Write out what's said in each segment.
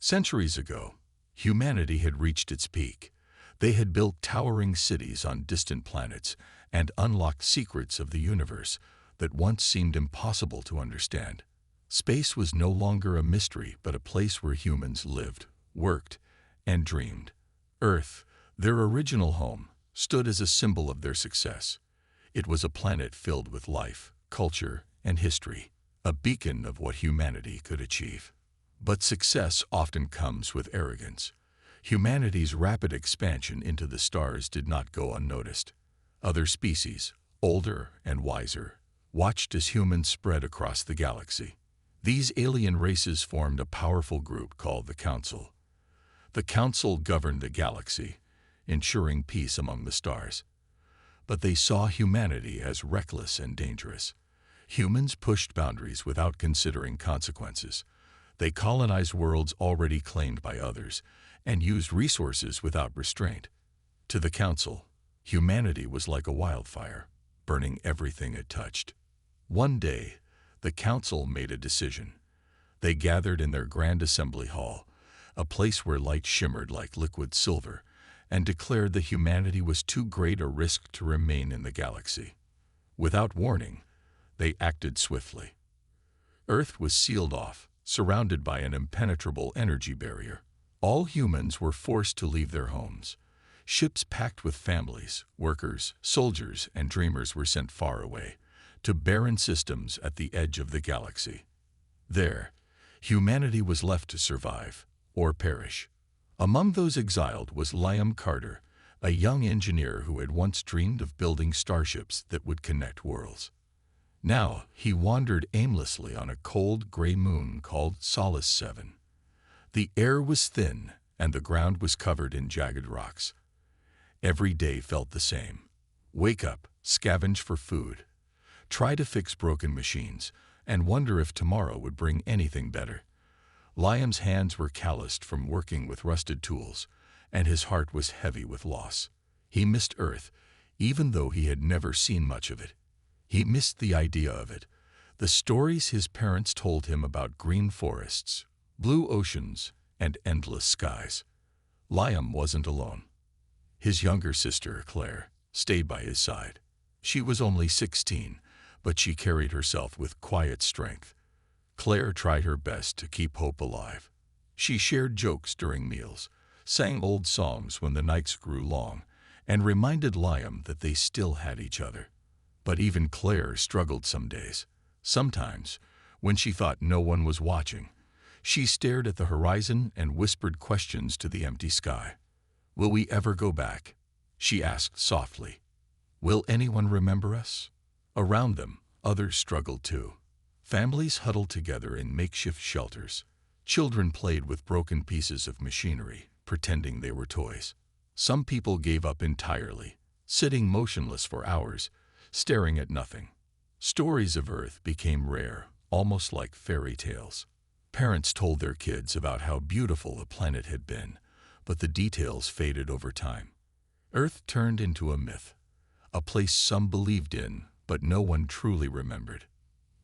Centuries ago, humanity had reached its peak. They had built towering cities on distant planets and unlocked secrets of the universe that once seemed impossible to understand. Space was no longer a mystery, but a place where humans lived, worked, and dreamed. Earth, their original home, stood as a symbol of their success. It was a planet filled with life, culture, and history, a beacon of what humanity could achieve. But success often comes with arrogance. Humanity's rapid expansion into the stars did not go unnoticed. Other species, older and wiser, watched as humans spread across the galaxy. These alien races formed a powerful group called the Council. The Council governed the galaxy, ensuring peace among the stars. But they saw humanity as reckless and dangerous. Humans pushed boundaries without considering consequences. They colonized worlds already claimed by others and used resources without restraint. To the Council, humanity was like a wildfire, burning everything it touched. One day, the Council made a decision. They gathered in their grand assembly hall, a place where light shimmered like liquid silver, and declared that humanity was too great a risk to remain in the galaxy. Without warning, they acted swiftly. Earth was sealed off, surrounded by an impenetrable energy barrier. All humans were forced to leave their homes. Ships packed with families, workers, soldiers, and dreamers were sent far away, to barren systems at the edge of the galaxy. There, humanity was left to survive or perish. Among those exiled was Liam Carter, a young engineer who had once dreamed of building starships that would connect worlds. Now, he wandered aimlessly on a cold, gray moon called Solace 7. The air was thin, and the ground was covered in jagged rocks. Every day felt the same. Wake up, scavenge for food, try to fix broken machines, and wonder if tomorrow would bring anything better. Liam's hands were calloused from working with rusted tools, and his heart was heavy with loss. He missed Earth, even though he had never seen much of it. He missed the idea of it, the stories his parents told him about green forests, blue oceans, and endless skies. Liam wasn't alone. His younger sister, Claire, stayed by his side. She was only 16, but she carried herself with quiet strength. Claire tried her best to keep hope alive. She shared jokes during meals, sang old songs when the nights grew long, and reminded Liam that they still had each other. But even Claire struggled some days. Sometimes, when she thought no one was watching, she stared at the horizon and whispered questions to the empty sky. "Will we ever go back?" she asked softly. "Will anyone remember us?" Around them, others struggled too. Families huddled together in makeshift shelters. Children played with broken pieces of machinery, pretending they were toys. Some people gave up entirely, sitting motionless for hours, staring at nothing. Stories of Earth became rare, almost like fairy tales. Parents told their kids about how beautiful the planet had been, but the details faded over time. Earth turned into a myth, a place some believed in, but no one truly remembered.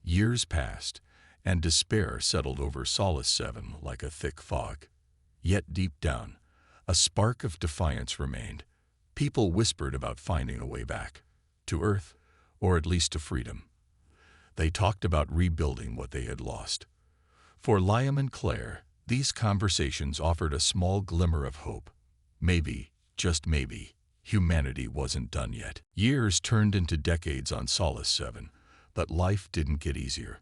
Years passed, and despair settled over Solace 7 like a thick fog. Yet deep down, a spark of defiance remained. People whispered about finding a way back, to Earth, or at least to freedom. They talked about rebuilding what they had lost. For Liam and Claire, these conversations offered a small glimmer of hope. Maybe, just maybe, humanity wasn't done yet. Years turned into decades on Solace 7, but life didn't get easier.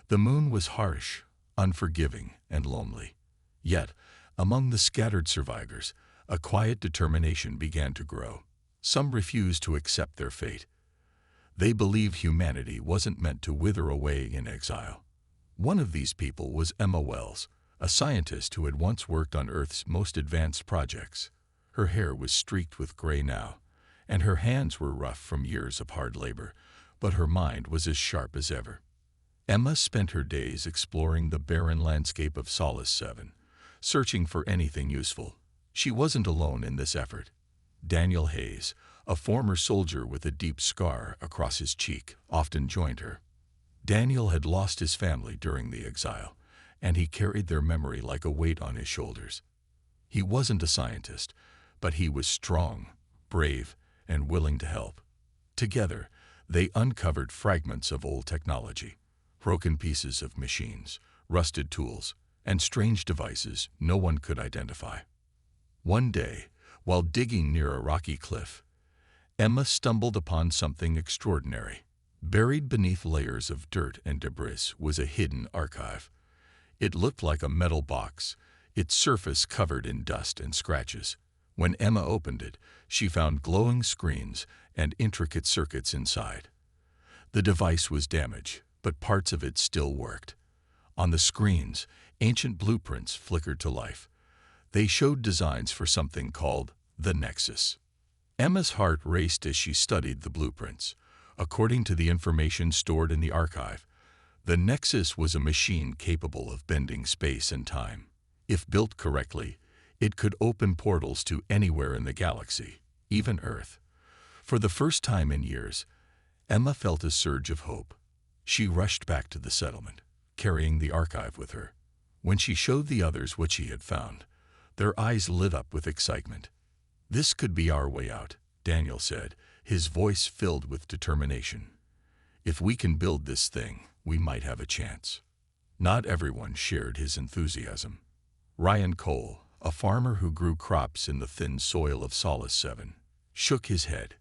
The moon was harsh, unforgiving, and lonely. Yet, among the scattered survivors, a quiet determination began to grow. Some refused to accept their fate. They believed humanity wasn't meant to wither away in exile. One of these people was Emma Wells, a scientist who had once worked on Earth's most advanced projects. Her hair was streaked with gray now, and her hands were rough from years of hard labor, but her mind was as sharp as ever. Emma spent her days exploring the barren landscape of Solace 7, searching for anything useful. She wasn't alone in this effort. Daniel Hayes, a former soldier with a deep scar across his cheek, often joined her. Daniel had lost his family during the exile, and he carried their memory like a weight on his shoulders. He wasn't a scientist, but he was strong, brave, and willing to help. Together, they uncovered fragments of old technology, broken pieces of machines, rusted tools, and strange devices no one could identify. One day, while digging near a rocky cliff, Emma stumbled upon something extraordinary. Buried beneath layers of dirt and debris was a hidden archive. It looked like a metal box, its surface covered in dust and scratches. When Emma opened it, she found glowing screens and intricate circuits inside. The device was damaged, but parts of it still worked. On the screens, ancient blueprints flickered to life. They showed designs for something called the Nexus. Emma's heart raced as she studied the blueprints. According to the information stored in the archive, the Nexus was a machine capable of bending space and time. If built correctly, it could open portals to anywhere in the galaxy, even Earth. For the first time in years, Emma felt a surge of hope. She rushed back to the settlement, carrying the archive with her. When she showed the others what she had found, their eyes lit up with excitement. "This could be our way out," Daniel said, his voice filled with determination. "If we can build this thing, we might have a chance." Not everyone shared his enthusiasm. Ryan Cole, a farmer who grew crops in the thin soil of Solace 7, shook his head.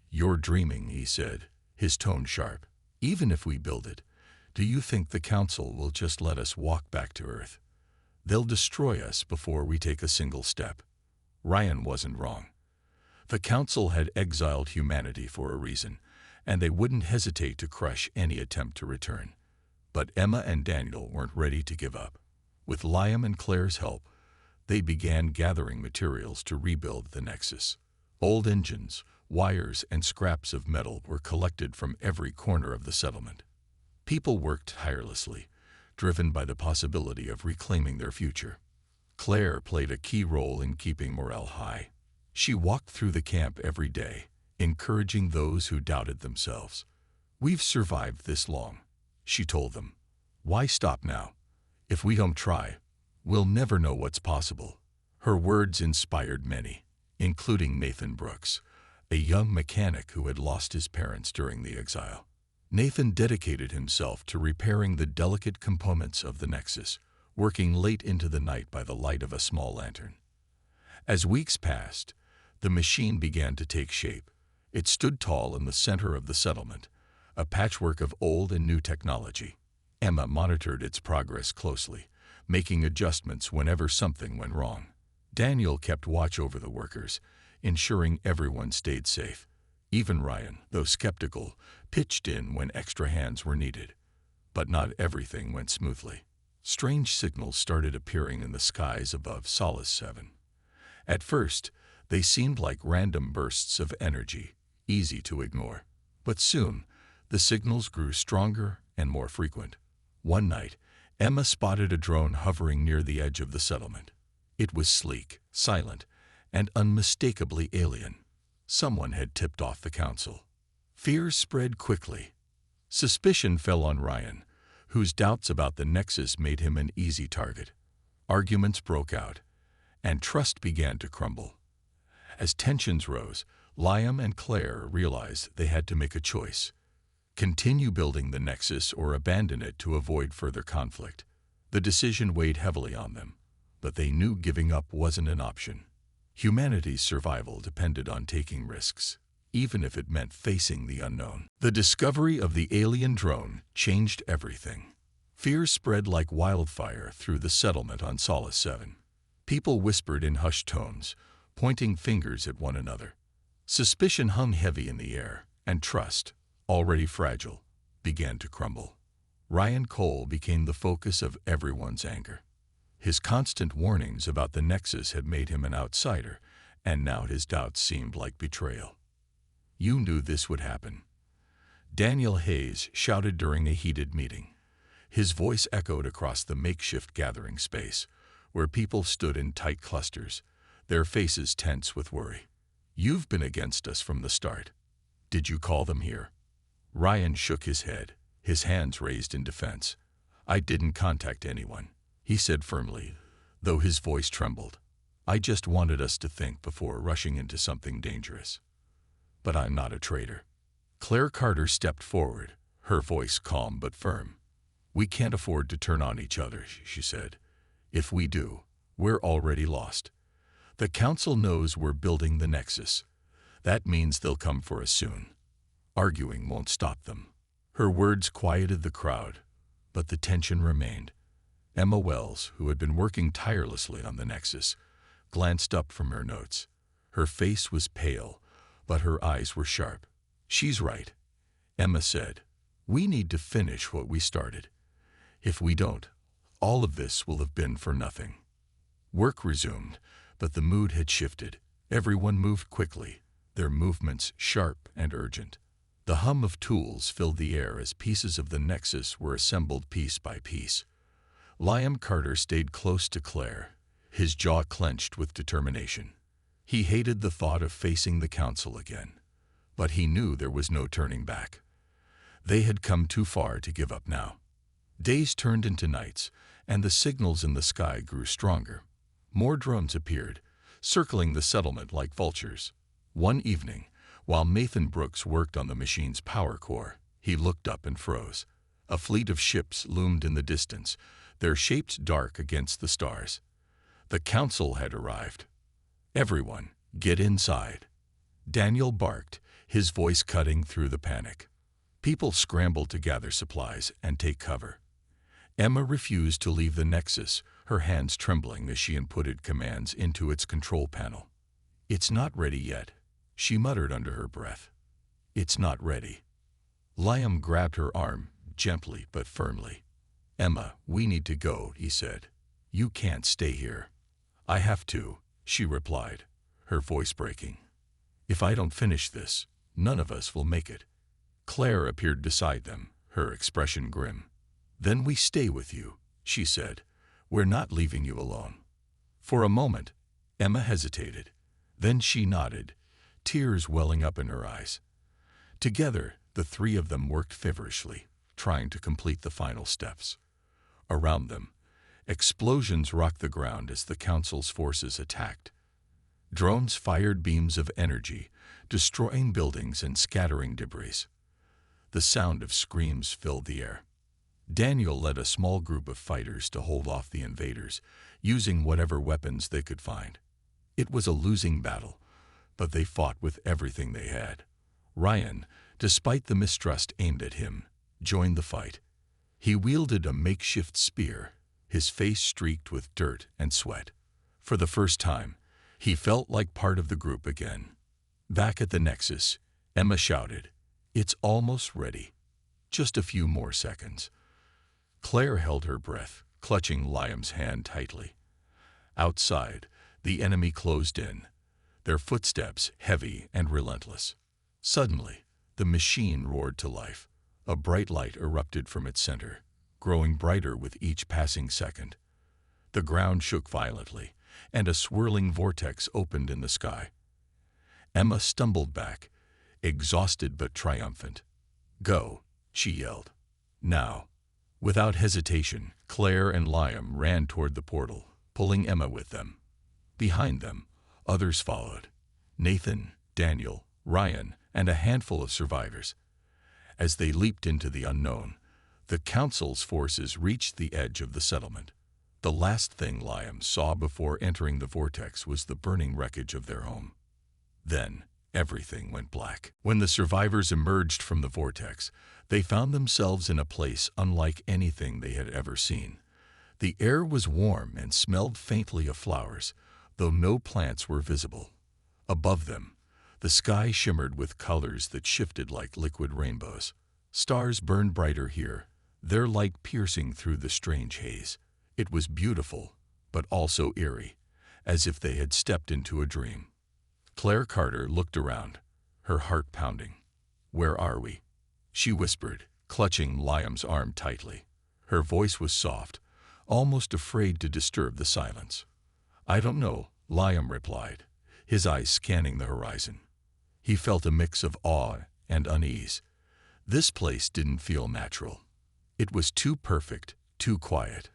"You're dreaming," he said, his tone sharp. "Even if we build it, do you think the Council will just let us walk back to Earth? They'll destroy us before we take a single step." Ryan wasn't wrong. The Council had exiled humanity for a reason, and they wouldn't hesitate to crush any attempt to return. But Emma and Daniel weren't ready to give up. With Liam and Claire's help, they began gathering materials to rebuild the Nexus. Old engines, wires, and scraps of metal were collected from every corner of the settlement. People worked tirelessly, driven by the possibility of reclaiming their future. Claire played a key role in keeping morale high. She walked through the camp every day, encouraging those who doubted themselves. "We've survived this long," she told them. "Why stop now? If we don't try, we'll never know what's possible." Her words inspired many, including Nathan Brooks, a young mechanic who had lost his parents during the exile. Nathan dedicated himself to repairing the delicate components of the Nexus, working late into the night by the light of a small lantern. As weeks passed, the machine began to take shape. It stood tall in the center of the settlement, a patchwork of old and new technology. Emma monitored its progress closely, making adjustments whenever something went wrong. Daniel kept watch over the workers, ensuring everyone stayed safe. Even Ryan, though skeptical, pitched in when extra hands were needed. But not everything went smoothly. Strange signals started appearing in the skies above Solace 7. At first, they seemed like random bursts of energy, easy to ignore. But soon, the signals grew stronger and more frequent. One night, Emma spotted a drone hovering near the edge of the settlement. It was sleek, silent, and unmistakably alien. Someone had tipped off the Council. Fear spread quickly. Suspicion fell on Ryan, whose doubts about the Nexus made him an easy target. Arguments broke out, and trust began to crumble. As tensions rose, Liam and Claire realized they had to make a choice: continue building the Nexus or abandon it to avoid further conflict. The decision weighed heavily on them, but they knew giving up wasn't an option. Humanity's survival depended on taking risks, even if it meant facing the unknown. The discovery of the alien drone changed everything. Fear spread like wildfire through the settlement on Solace 7. People whispered in hushed tones, pointing fingers at one another. Suspicion hung heavy in the air, and trust, already fragile, began to crumble. Ryan Cole became the focus of everyone's anger. His constant warnings about the Nexus had made him an outsider, and now his doubts seemed like betrayal. "You knew this would happen," Daniel Hayes shouted during a heated meeting. His voice echoed across the makeshift gathering space, where people stood in tight clusters, their faces tense with worry. "You've been against us from the start. Did you call them here?" Ryan shook his head, his hands raised in defense. "I didn't contact anyone. he said firmly, though his voice trembled. I just wanted us to think before rushing into something dangerous. But I'm not a traitor. Claire Carter stepped forward, her voice calm but firm. We can't afford to turn on each other, she said. If we do, we're already lost. The Council knows we're building the Nexus. That means they'll come for us soon. Arguing won't stop them. Her words quieted the crowd, but the tension remained. Emma Wells, who had been working tirelessly on the Nexus, glanced up from her notes. Her face was pale, but her eyes were sharp. She's right, Emma said. We need to finish what we started. If we don't, all of this will have been for nothing. Work resumed, but the mood had shifted. Everyone moved quickly, their movements sharp and urgent. The hum of tools filled the air as pieces of the Nexus were assembled piece by piece. Liam Carter stayed close to Claire, his jaw clenched with determination. He hated the thought of facing the Council again, but he knew there was no turning back. They had come too far to give up now. Days turned into nights, and the signals in the sky grew stronger. More drones appeared, circling the settlement like vultures. One evening, while Nathan Brooks worked on the machine's power core, he looked up and froze. A fleet of ships loomed in the distance, their shapes dark against the stars. The Council had arrived. Everyone, get inside. Daniel barked, his voice cutting through the panic. People scrambled to gather supplies and take cover. Emma refused to leave the Nexus, her hands trembling as she inputted commands into its control panel. It's not ready yet, she muttered under her breath. It's not ready. Liam grabbed her arm, gently but firmly. Emma, we need to go, he said. You can't stay here. I have to, she replied, her voice breaking. If I don't finish this, none of us will make it. Claire appeared beside them, her expression grim. Then we stay with you, she said. We're not leaving you alone. For a moment, Emma hesitated. Then she nodded, tears welling up in her eyes. Together, the three of them worked feverishly, trying to complete the final steps. Around them, explosions rocked the ground as the Council's forces attacked. Drones fired beams of energy, destroying buildings and scattering debris. The sound of screams filled the air. Daniel led a small group of fighters to hold off the invaders, using whatever weapons they could find. It was a losing battle, but they fought with everything they had. Ryan, despite the mistrust aimed at him, joined the fight. He wielded a makeshift spear, his face streaked with dirt and sweat. For the first time, he felt like part of the group again. Back at the Nexus, Emma shouted, "It's almost ready. Just a few more seconds." Claire held her breath, clutching Liam's hand tightly. Outside, the enemy closed in, their footsteps heavy and relentless. Suddenly, the machine roared to life. A bright light erupted from its center, growing brighter with each passing second. The ground shook violently, and a swirling vortex opened in the sky. Emma stumbled back, exhausted but triumphant. "Go," she yelled. "Now." Without hesitation, Claire and Liam ran toward the portal, pulling Emma with them. Behind them, others followed. Nathan, Daniel, Ryan, and a handful of survivors. As they leaped into the unknown, the Council's forces reached the edge of the settlement. The last thing Liam saw before entering the vortex was the burning wreckage of their home. Then, everything went black. When the survivors emerged from the vortex, they found themselves in a place unlike anything they had ever seen. The air was warm and smelled faintly of flowers, though no plants were visible. Above them, the sky shimmered with colors that shifted like liquid rainbows. Stars burned brighter here, their light piercing through the strange haze. It was beautiful, but also eerie, as if they had stepped into a dream. Claire Carter looked around, her heart pounding. "Where are we?" she whispered, clutching Liam's arm tightly. Her voice was soft, almost afraid to disturb the silence. "I don't know," Liam replied, his eyes scanning the horizon. He felt a mix of awe and unease. This place didn't feel natural. It was too perfect, too quiet.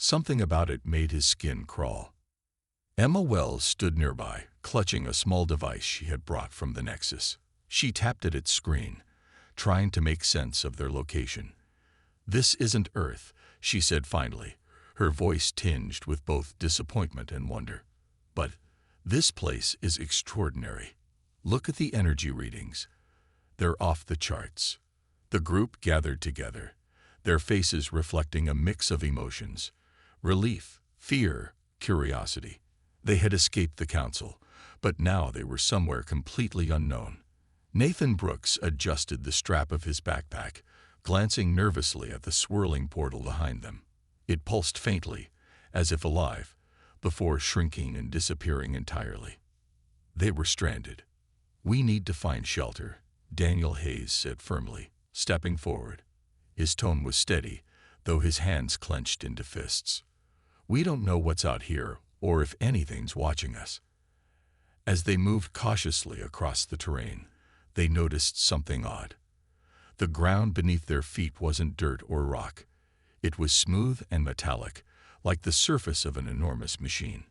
Something about it made his skin crawl. Emma Wells stood nearby, clutching a small device she had brought from the Nexus. She tapped at its screen, trying to make sense of their location. "This isn't Earth," she said finally, her voice tinged with both disappointment and wonder. "But this place is extraordinary. Look at the energy readings. They're off the charts." The group gathered together, their faces reflecting a mix of emotions: relief, fear, curiosity. They had escaped the council, but now they were somewhere completely unknown. Nathan Brooks adjusted the strap of his backpack, glancing nervously at the swirling portal behind them. It pulsed faintly, as if alive, before shrinking and disappearing entirely. They were stranded. "We need to find shelter," Daniel Hayes said firmly, stepping forward. His tone was steady, though his hands clenched into fists. "We don't know what's out here, or if anything's watching us." As they moved cautiously across the terrain, they noticed something odd. The ground beneath their feet wasn't dirt or rock. It was smooth and metallic, like the surface of an enormous machine.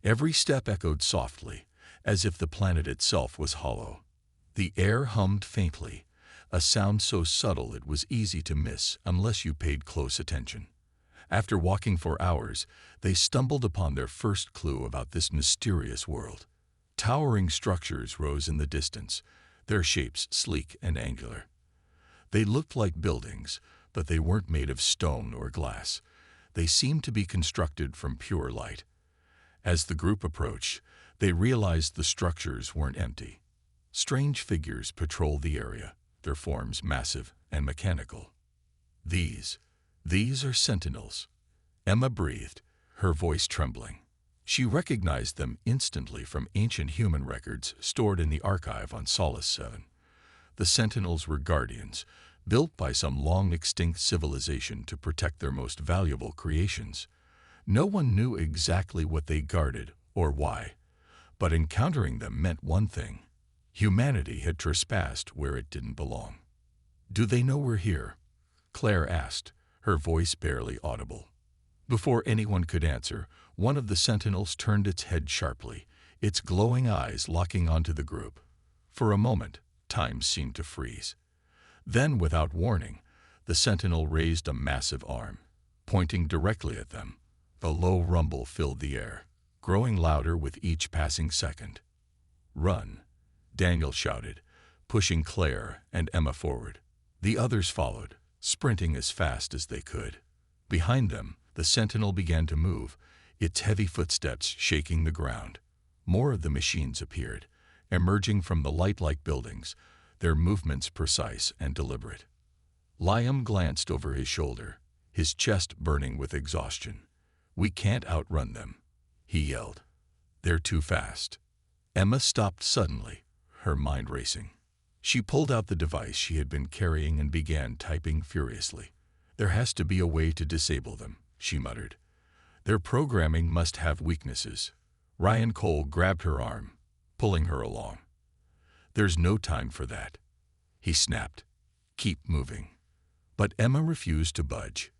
Every step echoed softly, as if the planet itself was hollow. The air hummed faintly, a sound so subtle it was easy to miss unless you paid close attention. After walking for hours, they stumbled upon their first clue about this mysterious world. Towering structures rose in the distance, their shapes sleek and angular. They looked like buildings, but they weren't made of stone or glass. They seemed to be constructed from pure light. As the group approached, they realized the structures weren't empty. Strange figures patrolled the area, their forms massive and mechanical. These are sentinels," Emma breathed, her voice trembling. She recognized them instantly from ancient human records stored in the archive on Solace 7. The sentinels were guardians, built by some long-extinct civilization to protect their most valuable creations. No one knew exactly what they guarded or why, but encountering them meant one thing: humanity had trespassed where it didn't belong. "Do they know we're here?" Claire asked, her voice barely audible. Before anyone could answer, one of the sentinels turned its head sharply, its glowing eyes locking onto the group. For a moment, time seemed to freeze. Then, without warning, the sentinel raised a massive arm, pointing directly at them. A low rumble filled the air, growing louder with each passing second. "Run," Daniel shouted, pushing Claire and Emma forward. The others followed, sprinting as fast as they could. Behind them, the sentinel began to move, its heavy footsteps shaking the ground. More of the machines appeared, emerging from the light-like buildings, their movements precise and deliberate. Liam glanced over his shoulder, his chest burning with exhaustion. "We can't outrun them," he yelled. "They're too fast." Emma stopped suddenly, her mind racing. She pulled out the device she had been carrying and began typing furiously. "There has to be a way to disable them," she muttered. "Their programming must have weaknesses." Ryan Cole grabbed her arm, pulling her along. "There's no time for that," he snapped. "Keep moving." But Emma refused to budge.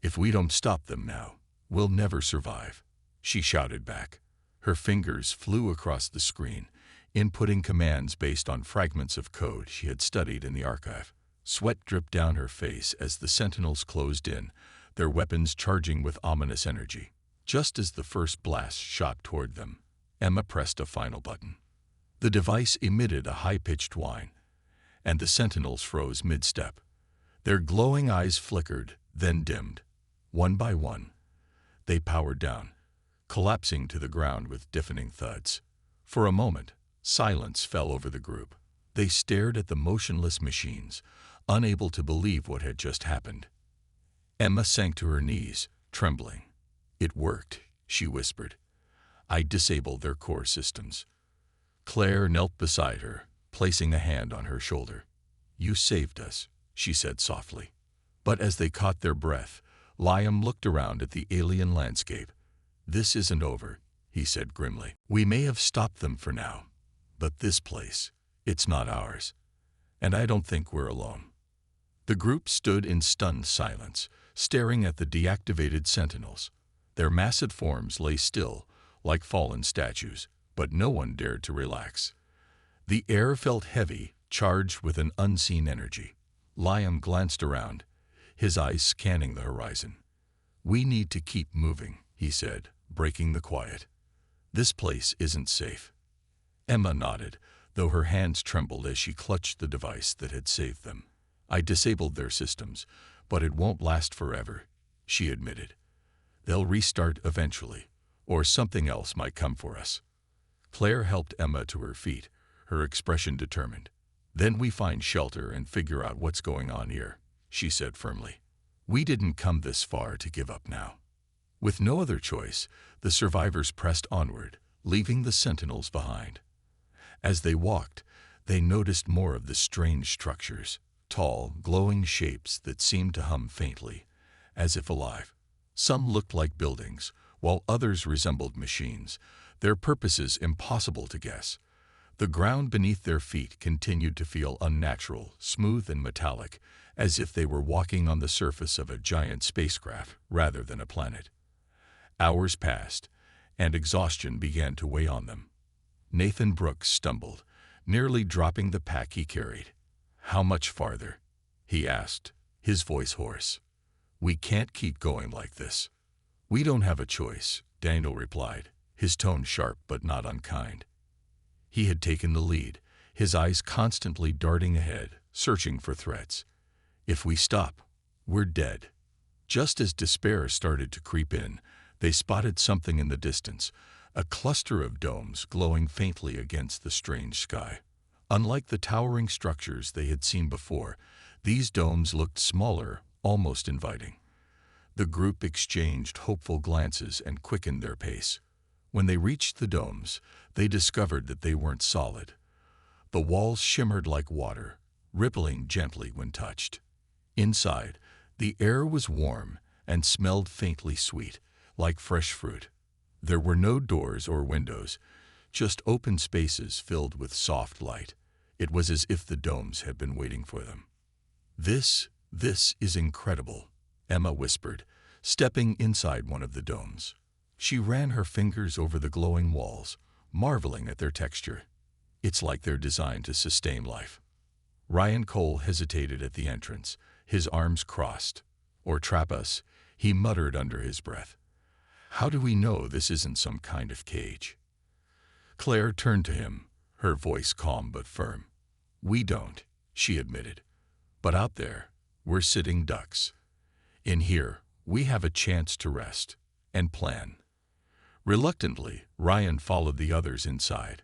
"If we don't stop them now, we'll never survive," she shouted back. Her fingers flew across the screen, inputting commands based on fragments of code she had studied in the archive. Sweat dripped down her face as the sentinels closed in, their weapons charging with ominous energy. Just as the first blast shot toward them, Emma pressed a final button. The device emitted a high-pitched whine, and the sentinels froze mid-step. Their glowing eyes flickered, then dimmed. One by one, they powered down, collapsing to the ground with deafening thuds. For a moment, silence fell over the group. They stared at the motionless machines, unable to believe what had just happened. Emma sank to her knees, trembling. "It worked," she whispered. "I disabled their core systems." Claire knelt beside her, placing a hand on her shoulder. "You saved us," she said softly. But as they caught their breath, Liam looked around at the alien landscape. "This isn't over," he said grimly. "We may have stopped them for now, but this place, it's not ours. And I don't think we're alone." The group stood in stunned silence, staring at the deactivated sentinels. Their massive forms lay still, like fallen statues, but no one dared to relax. The air felt heavy, charged with an unseen energy. Liam glanced around, his eyes scanning the horizon. "We need to keep moving," he said, breaking the quiet. "This place isn't safe." Emma nodded, though her hands trembled as she clutched the device that had saved them. "I disabled their systems, but it won't last forever," she admitted. "They'll restart eventually, or something else might come for us." Claire helped Emma to her feet, her expression determined. "Then we find shelter and figure out what's going on here," she said firmly. "We didn't come this far to give up now." With no other choice, the survivors pressed onward, leaving the sentinels behind. As they walked, they noticed more of the strange structures, tall, glowing shapes that seemed to hum faintly, as if alive. Some looked like buildings, while others resembled machines, their purposes impossible to guess. The ground beneath their feet continued to feel unnatural, smooth and metallic, as if they were walking on the surface of a giant spacecraft rather than a planet. Hours passed, and exhaustion began to weigh on them. Nathan Brooks stumbled, nearly dropping the pack he carried. "How much farther?" he asked, his voice hoarse. "We can't keep going like this." "We don't have a choice," Daniel replied, his tone sharp but not unkind. He had taken the lead, his eyes constantly darting ahead, searching for threats. "If we stop, we're dead." Just as despair started to creep in, they spotted something in the distance, a cluster of domes glowing faintly against the strange sky. Unlike the towering structures they had seen before, these domes looked smaller, almost inviting. The group exchanged hopeful glances and quickened their pace. When they reached the domes, they discovered that they weren't solid. The walls shimmered like water, rippling gently when touched. Inside, the air was warm and smelled faintly sweet, like fresh fruit. There were no doors or windows, just open spaces filled with soft light. It was as if the domes had been waiting for them. This is incredible," Emma whispered, stepping inside one of the domes. She ran her fingers over the glowing walls, marveling at their texture. "It's like they're designed to sustain life." Ryan Cole hesitated at the entrance, his arms crossed. "Or trap us," he muttered under his breath. "How do we know this isn't some kind of cage?" Claire turned to him, her voice calm but firm. "We don't," she admitted. "But out there, we're sitting ducks. In here, we have a chance to rest and plan." Reluctantly, Ryan followed the others inside.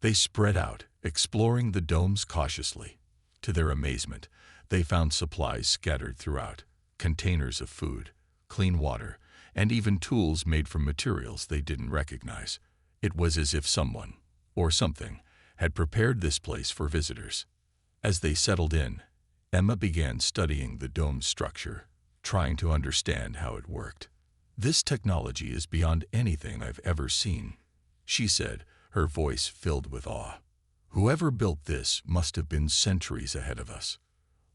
They spread out, exploring the domes cautiously. To their amazement, they found supplies scattered throughout, containers of food, clean water, and even tools made from materials they didn't recognize. It was as if someone, or something, had prepared this place for visitors. As they settled in, Emma began studying the dome's structure, trying to understand how it worked. "This technology is beyond anything I've ever seen," she said, her voice filled with awe. "Whoever built this must have been centuries ahead of us."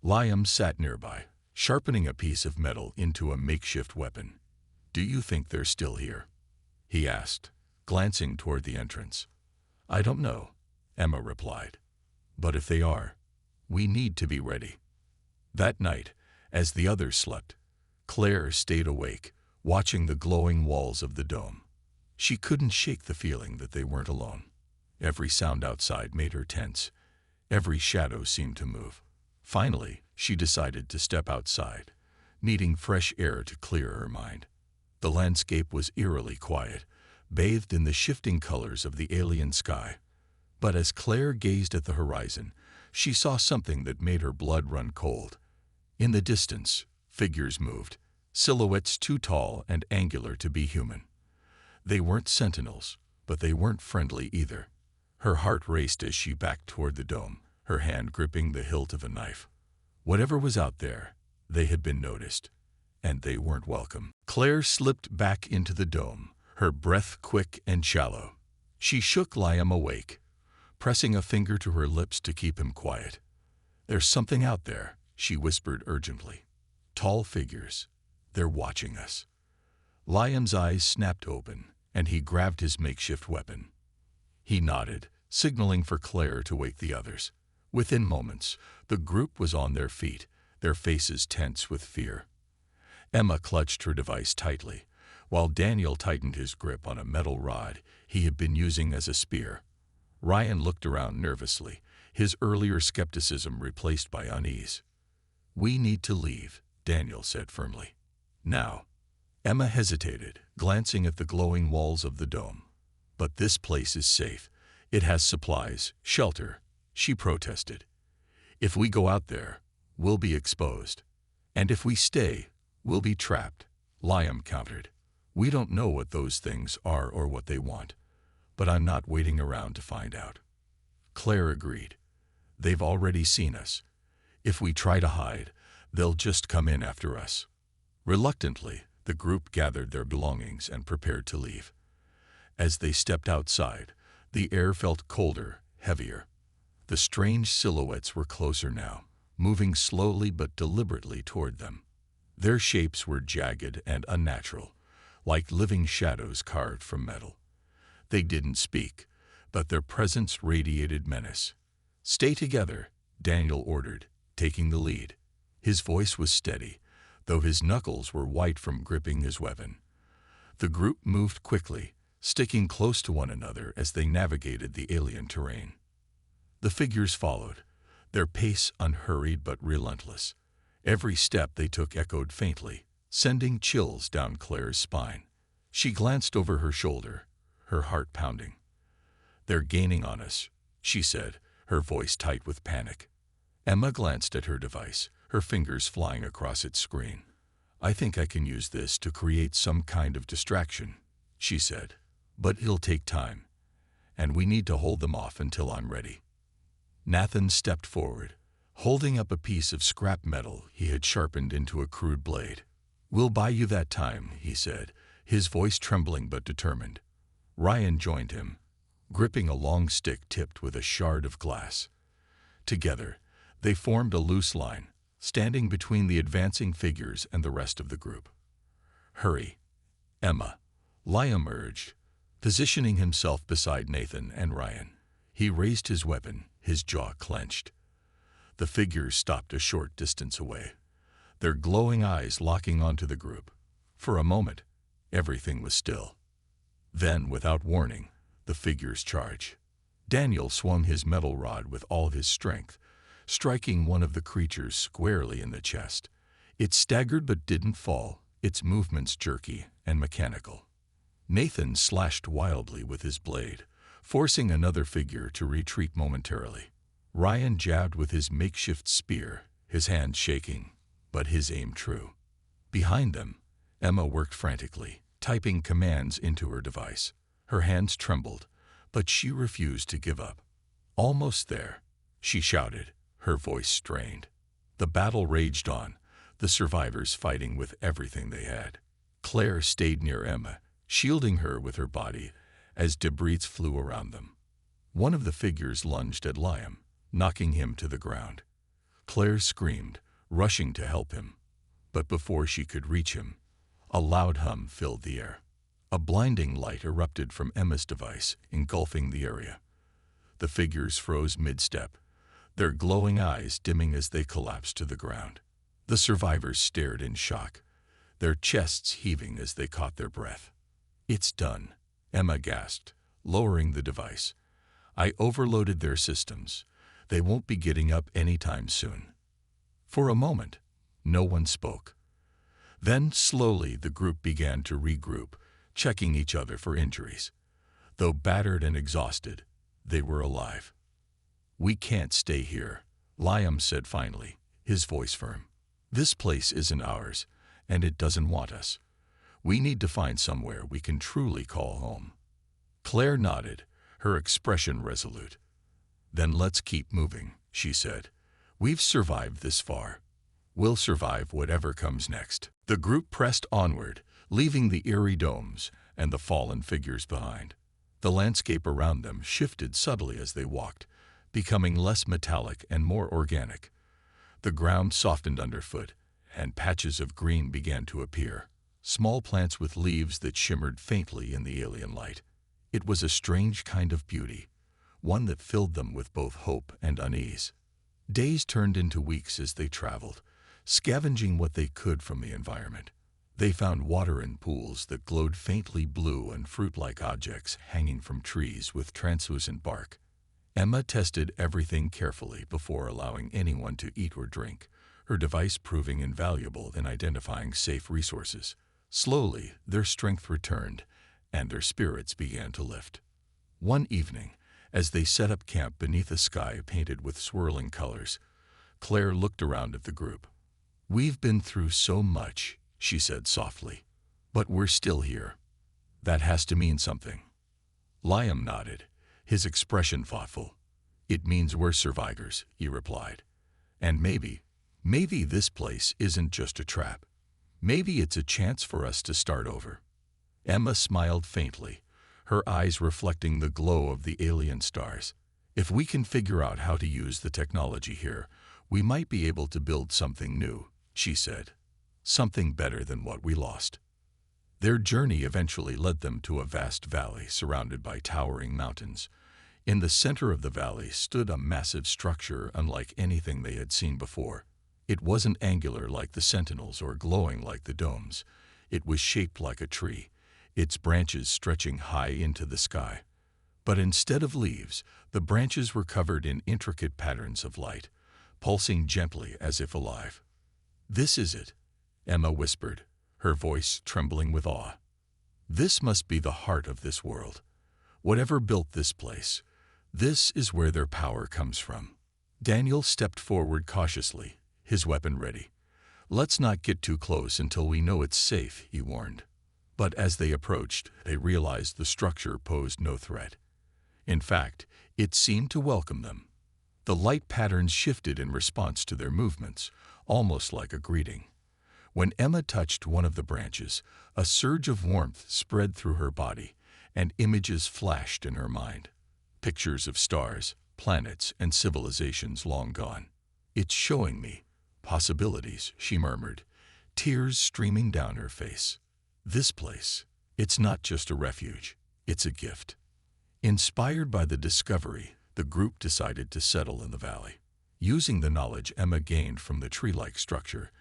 Liam sat nearby, sharpening a piece of metal into a makeshift weapon. "Do you think they're still here?" he asked, glancing toward the entrance. "I don't know," Emma replied. "But if they are, we need to be ready." That night, as the others slept, Claire stayed awake, watching the glowing walls of the dome. She couldn't shake the feeling that they weren't alone. Every sound outside made her tense. Every shadow seemed to move. Finally, she decided to step outside, needing fresh air to clear her mind. The landscape was eerily quiet, bathed in the shifting colors of the alien sky. But as Claire gazed at the horizon, she saw something that made her blood run cold. In the distance, figures moved, silhouettes too tall and angular to be human. They weren't sentinels, but they weren't friendly either. Her heart raced as she backed toward the dome, her hand gripping the hilt of a knife. Whatever was out there, they had been noticed, and they weren't welcome. Claire slipped back into the dome, her breath quick and shallow. She shook Liam awake, pressing a finger to her lips to keep him quiet. "There's something out there," she whispered urgently. "Tall figures, They're watching us. Liam's eyes snapped open, and he grabbed his makeshift weapon. He nodded, signaling for Claire to wake the others. Within moments, the group was on their feet, their faces tense with fear. Emma clutched her device tightly, while Daniel tightened his grip on a metal rod he had been using as a spear. Ryan looked around nervously, his earlier skepticism replaced by unease. "We need to leave," Daniel said firmly. "Now." Emma hesitated, glancing at the glowing walls of the dome. "But this place is safe. It has supplies, shelter," she protested. "If we go out there, we'll be exposed. And if we stay, we'll be trapped," Liam countered. "We don't know what those things are or what they want, but I'm not waiting around to find out." Claire agreed. "They've already seen us. If we try to hide, they'll just come in after us." Reluctantly, the group gathered their belongings and prepared to leave. As they stepped outside, the air felt colder, heavier. The strange silhouettes were closer now, moving slowly but deliberately toward them. Their shapes were jagged and unnatural, like living shadows carved from metal. They didn't speak, but their presence radiated menace. "Stay together," Daniel ordered, taking the lead. His voice was steady, though his knuckles were white from gripping his weapon. The group moved quickly, sticking close to one another as they navigated the alien terrain. The figures followed, their pace unhurried but relentless. Every step they took echoed faintly, sending chills down Claire's spine. She glanced over her shoulder, her heart pounding. "They're gaining on us," she said, her voice tight with panic. Emma glanced at her device, her fingers flying across its screen. "I think I can use this to create some kind of distraction," she said. "But it'll take time, and we need to hold them off until I'm ready." Nathan stepped forward, holding up a piece of scrap metal he had sharpened into a crude blade. "We'll buy you that time," he said, his voice trembling but determined. Ryan joined him, gripping a long stick tipped with a shard of glass. Together, they formed a loose line, standing between the advancing figures and the rest of the group. "Hurry, Emma," Liam urged, positioning himself beside Nathan and Ryan. He raised his weapon, his jaw clenched. The figures stopped a short distance away, their glowing eyes locking onto the group. For a moment, everything was still. Then, without warning, the figures charged. Daniel swung his metal rod with all his strength, striking one of the creatures squarely in the chest. It staggered but didn't fall, its movements jerky and mechanical. Nathan slashed wildly with his blade, forcing another figure to retreat momentarily. Ryan jabbed with his makeshift spear, his hand shaking, but his aim true. Behind them, Emma worked frantically, typing commands into her device. Her hands trembled, but she refused to give up. "Almost there," she shouted, her voice strained. The battle raged on, the survivors fighting with everything they had. Claire stayed near Emma, shielding her with her body as debris flew around them. One of the figures lunged at Liam, knocking him to the ground. Claire screamed, rushing to help him. But before she could reach him, a loud hum filled the air. A blinding light erupted from Emma's device, engulfing the area. The figures froze mid-step, their glowing eyes dimming as they collapsed to the ground. The survivors stared in shock, their chests heaving as they caught their breath. "It's done," Emma gasped, lowering the device. "I overloaded their systems. They won't be getting up anytime soon." For a moment, no one spoke. Then, slowly, the group began to regroup, checking each other for injuries. Though battered and exhausted, they were alive. "We can't stay here," Liam said finally, his voice firm. "This place isn't ours, and it doesn't want us. We need to find somewhere we can truly call home." Claire nodded, her expression resolute. "Then let's keep moving," she said. "We've survived this far. We'll survive whatever comes next." The group pressed onward, leaving the eerie domes and the fallen figures behind. The landscape around them shifted subtly as they walked, becoming less metallic and more organic. The ground softened underfoot, and patches of green began to appear, small plants with leaves that shimmered faintly in the alien light. It was a strange kind of beauty, one that filled them with both hope and unease. Days turned into weeks as they traveled, scavenging what they could from the environment. They found water in pools that glowed faintly blue and fruit-like objects hanging from trees with translucent bark. Emma tested everything carefully before allowing anyone to eat or drink, her device proving invaluable in identifying safe resources. Slowly, their strength returned, and their spirits began to lift. One evening, as they set up camp beneath a sky painted with swirling colors, Claire looked around at the group. "We've been through so much," she said softly, "but we're still here. That has to mean something." Liam nodded, his expression thoughtful. "It means we're survivors," he replied. "And maybe this place isn't just a trap. Maybe it's a chance for us to start over." Emma smiled faintly, her eyes reflecting the glow of the alien stars. "If we can figure out how to use the technology here, we might be able to build something new," she said. "Something better than what we lost." Their journey eventually led them to a vast valley surrounded by towering mountains. In the center of the valley stood a massive structure unlike anything they had seen before. It wasn't angular like the sentinels or glowing like the domes. It was shaped like a tree, its branches stretching high into the sky. But instead of leaves, the branches were covered in intricate patterns of light, pulsing gently as if alive. "This is it," Emma whispered, her voice trembling with awe. "This must be the heart of this world. Whatever built this place, this is where their power comes from." Daniel stepped forward cautiously, his weapon ready. "Let's not get too close until we know it's safe," he warned. But as they approached, they realized the structure posed no threat. In fact, it seemed to welcome them. The light patterns shifted in response to their movements, almost like a greeting. When Emma touched one of the branches, a surge of warmth spread through her body, and images flashed in her mind. Pictures of stars, planets, and civilizations long gone. "It's showing me possibilities," she murmured, tears streaming down her face. "This place, it's not just a refuge, it's a gift." Inspired by the discovery, the group decided to settle in the valley. Using the knowledge Emma gained from the tree-like structure,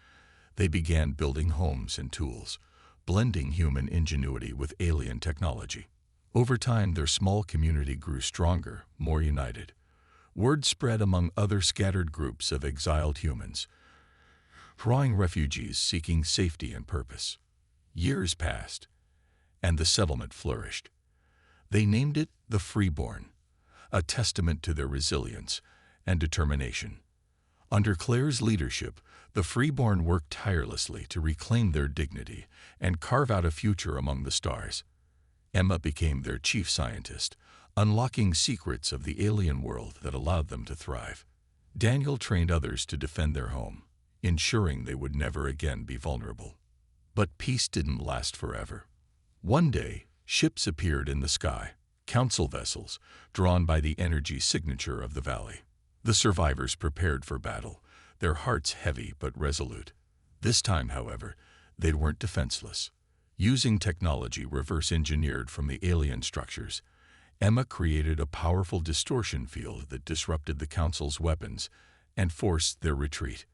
they began building homes and tools, blending human ingenuity with alien technology. Over time, their small community grew stronger, more united. Word spread among other scattered groups of exiled humans, drawing refugees seeking safety and purpose. Years passed, and the settlement flourished. They named it the Freeborn, a testament to their resilience and determination. Under Claire's leadership, the Freeborn worked tirelessly to reclaim their dignity and carve out a future among the stars. Emma became their chief scientist, unlocking secrets of the alien world that allowed them to thrive. Daniel trained others to defend their home, ensuring they would never again be vulnerable. But peace didn't last forever. One day, ships appeared in the sky, council vessels, drawn by the energy signature of the valley. The survivors prepared for battle, their hearts heavy but resolute. This time, however, they weren't defenseless. Using technology reverse-engineered from the alien structures, Emma created a powerful distortion field that disrupted the Council's weapons and forced their retreat.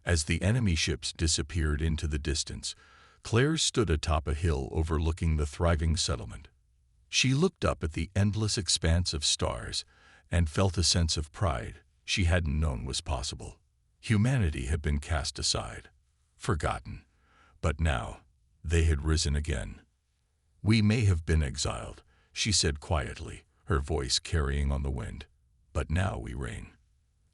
As the enemy ships disappeared into the distance, Claire stood atop a hill overlooking the thriving settlement. She looked up at the endless expanse of stars and felt a sense of pride she hadn't known was possible. Humanity had been cast aside, forgotten, but now they had risen again. "We may have been exiled," she said quietly, her voice carrying on the wind, "but now we reign."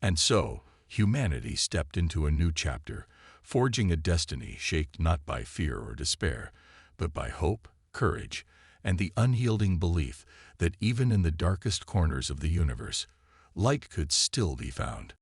And so, humanity stepped into a new chapter, forging a destiny shaped not by fear or despair, but by hope, courage, and the unyielding belief that even in the darkest corners of the universe, light could still be found.